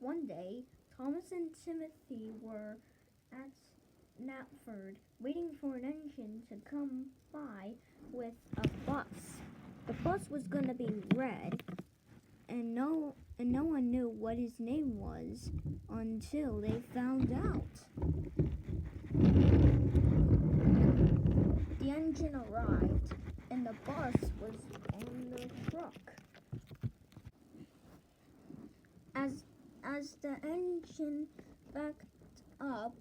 One day, Thomas and Timothy were at Knapford waiting for an engine to come by with a bus. The bus was going to be red, and no one knew what his name was until they found out. The engine arrived, and the bus was on the truck. As the engine backed up,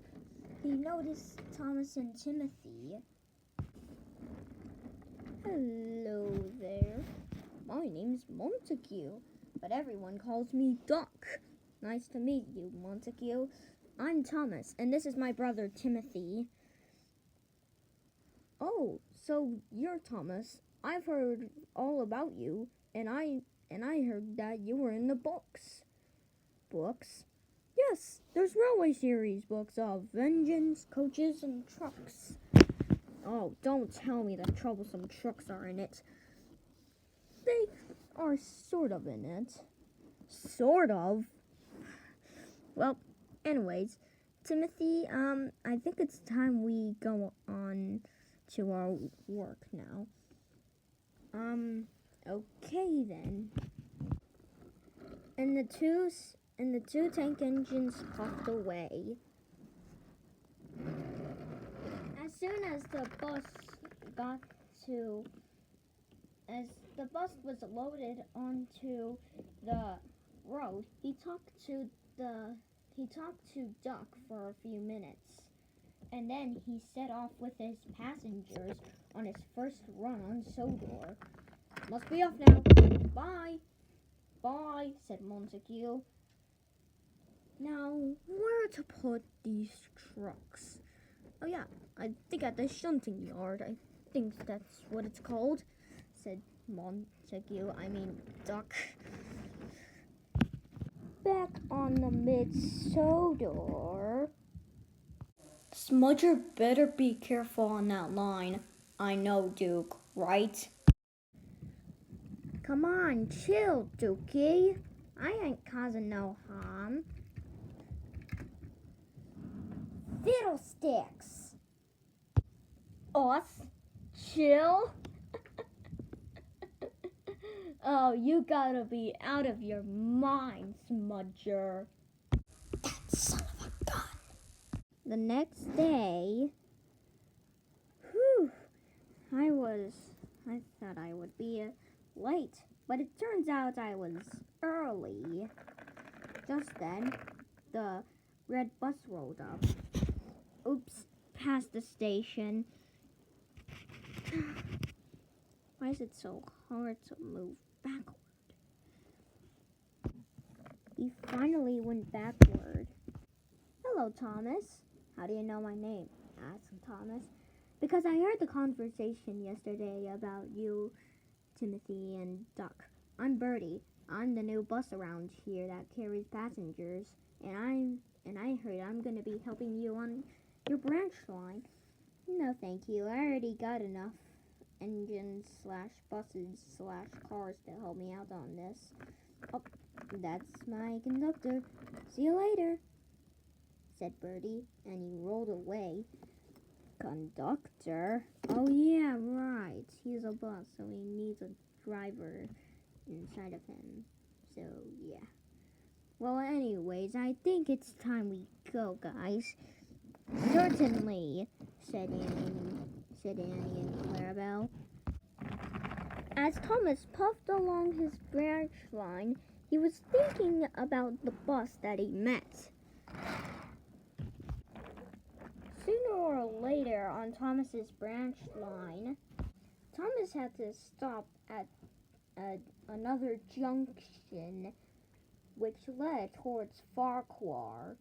he noticed Thomas and Timothy. Hello there. My name's Montague, but everyone calls me Duck. Nice to meet you, Montague. I'm Thomas, and this is my brother Timothy. Oh, so you're Thomas. I've heard all about you, and I heard that you were in the books. Books? Yes, there's railway series books of engines, coaches, and trucks. Oh, don't tell me that troublesome trucks are in it. They are sort of in it. Sort of? Well, anyways, Timothy, I think it's time we go on to our work now. Okay then. And the two tank engines puffed away. As soon as the bus was loaded onto the road, he talked to Duck for a few minutes, and then he set off with his passengers on his first run on Sodor. Must be off now. Bye. Bye, said Montague. Now, where to put these trucks? Oh yeah, I think at the shunting yard. I think that's what it's called, said Duck. Back on the mid-Sodor. Smudger better be careful on that line. I know, Duke, right? Come on, chill, Dookie. I ain't causing no harm. Fiddlesticks. Us? Chill? Oh, you gotta be out of your mind, Smudger. That son of a gun. The next day, I thought I would be late, but it turns out I was early. Just then, the red bus rolled up. Oops, past the station. Why is it so hard to move backward? He finally went backward. Hello, Thomas. How do you know my name? Asked Thomas. Because I heard the conversation yesterday about you, Timothy, and Duck. I'm Bertie. I'm the new bus around here that carries passengers, and I heard I'm going to be helping you on your branch line. No, thank you. I already got enough engines/buses/cars to help me out on this. Oh, that's my conductor. See you later, said Bertie, and he rolled away. Conductor? Oh yeah, right. He's a bus, so he needs a driver inside of him. So yeah. Well, anyways, I think it's time we go, guys. Certainly, said Annie and Clarabelle. As Thomas puffed along his branch line, he was thinking about the bus that he met. Sooner or later on Thomas's branch line, Thomas had to stop at another junction which led towards Farquhar.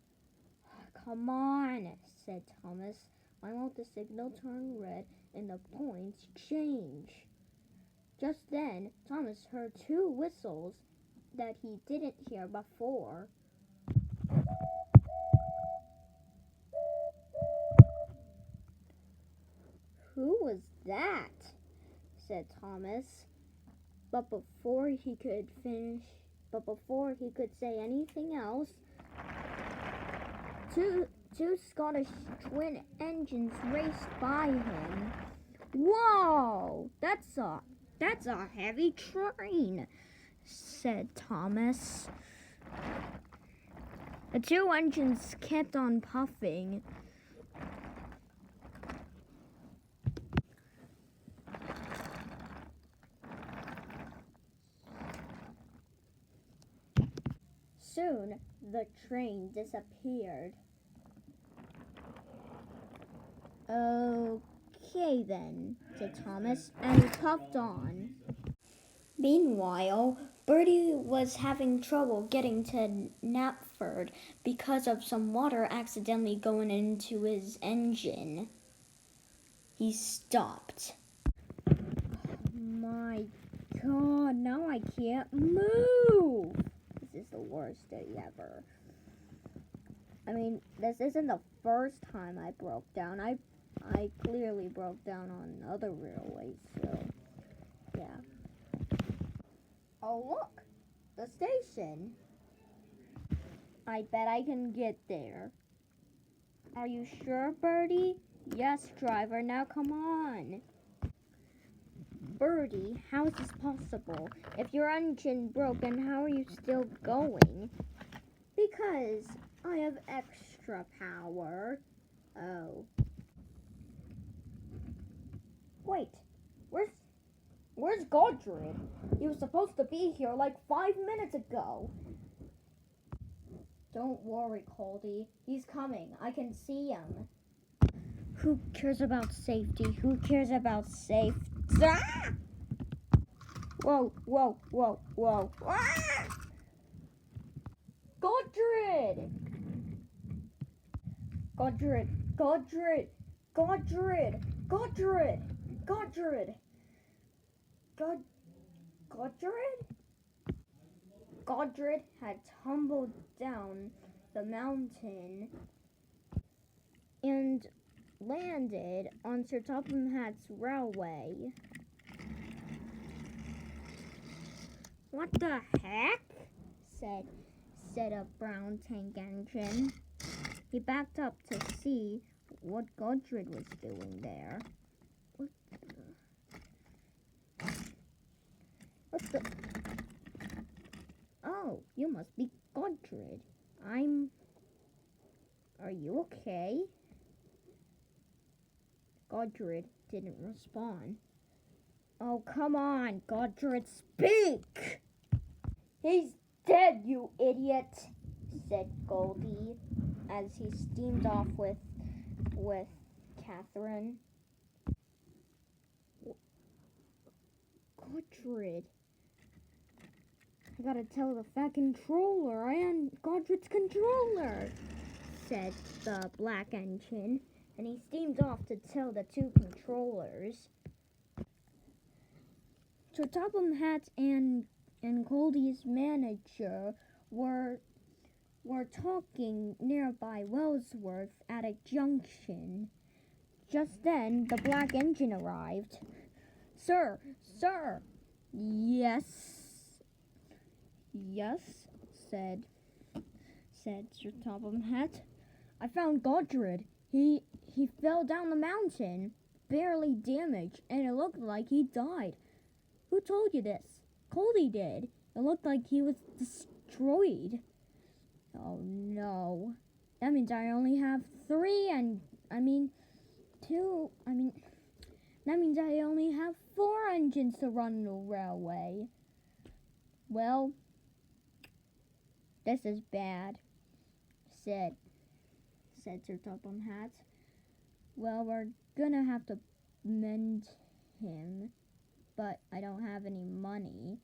Come on, said Thomas. I want the signal turn red and the points change. Just then, Thomas heard two whistles that he didn't hear before. Who was that? Said Thomas. But before he could say anything else, Two Scottish twin engines raced by him. Whoa! That's a heavy train, said Thomas. The two engines kept on puffing. Soon, the train disappeared. Okay then, said Thomas, and he puffed on. Meanwhile, Bertie was having trouble getting to Knapford because of some water accidentally going into his engine. He stopped. My God, now I can't move. This is the worst day ever. I mean, this isn't the first time I broke down. I clearly broke down on other railways, so yeah. Oh, look, the station. I bet I can get there. Are you sure, Bertie? Yes, driver, now come on. Bertie, how is this possible? If your engine broken, how are you still going? Because I have extra power. Oh. Wait, where's Godred? He was supposed to be here like 5 minutes ago. Don't worry, Coldy. He's coming. I can see him. Who cares about safety? Who cares about safety? Ah! Whoa, whoa, whoa, whoa. Ah! Godred! Godred! Godred! Godred! Godred! Godred! Godred? Godred had tumbled down the mountain and landed on Sir Topham Hatt's railway. What the heck? said a brown tank engine. He backed up to see what Godred was doing there. What's the... Oh, you must be Godred. Are you okay? Godred didn't respond. Oh, come on, Godred, speak! He's dead, you idiot, said Goldie as he steamed off with Catherine. Godred, I gotta tell the fat controller I am Godred's controller, said the black engine, and he steamed off to tell the two controllers. So Topham Hatt and Goldie's manager were talking nearby Wellsworth at a junction. Just then, the black engine arrived. Sir! Yes, said Sir Topham Hatt. I found Godred. He fell down the mountain, barely damaged, and it looked like he died. Who told you this? Goldie did. It looked like he was destroyed. Oh no. That means I only have that means I only have 4 engines to run the railway. Well, this is bad, said Sir Topham Hatt. Well, we're gonna have to mend him, but I don't have any money.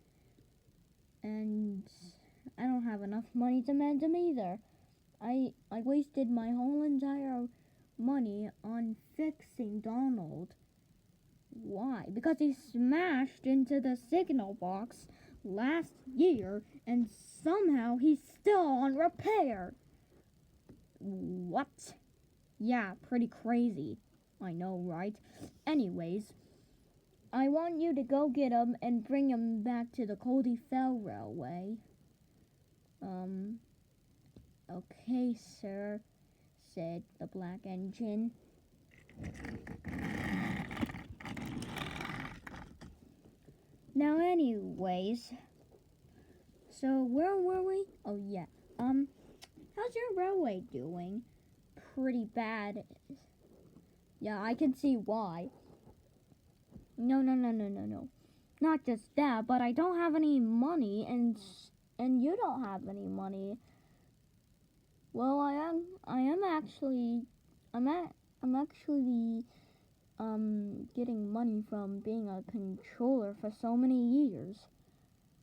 And I don't have enough money to mend him either. I wasted my whole entire money on fixing Donald. Why? Because he smashed into the signal box last year and somehow he's still on repair. What? Yeah, pretty crazy. I know, right? Anyways, I want you to go get him and bring him back to the Coldy Fell Railway. Okay, sir, said the black engine. Now, anyways, so where were we? Oh, yeah. How's your railway doing? Pretty bad. Yeah, I can see why. No. Not just that, but I don't have any money, and you don't have any money. Well, I'm actually getting money from being a controller for so many years.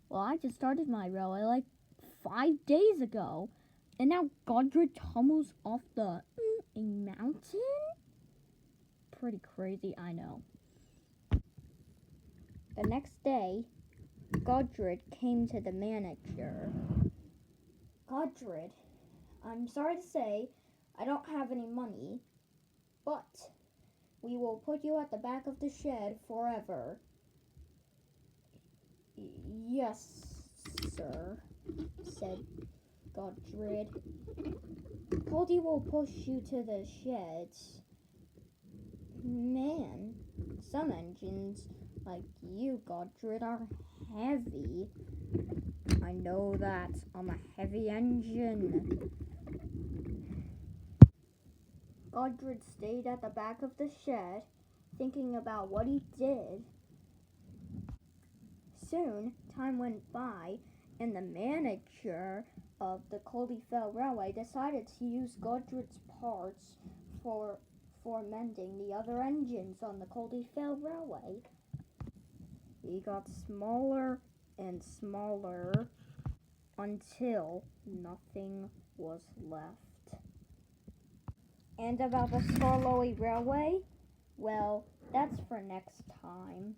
Well, I just started my railway like 5 days ago, and now Godred tumbles off a mountain? Pretty crazy, I know. The next day, Godred came to the manager. Godred, I'm sorry to say, I don't have any money, but we will put you at the back of the shed forever. Yes, sir, said Godred. Poldy will push you to the sheds. Man, some engines like you, Godred, are heavy. I know that. I'm a heavy engine. Godred stayed at the back of the shed, thinking about what he did. Soon, time went by, and the manager of the Coldyfell Railway decided to use Godred's parts for mending the other engines on the Coldyfell Railway. He got smaller and smaller until nothing was left. And about the Skarloey Railway? Well, that's for next time.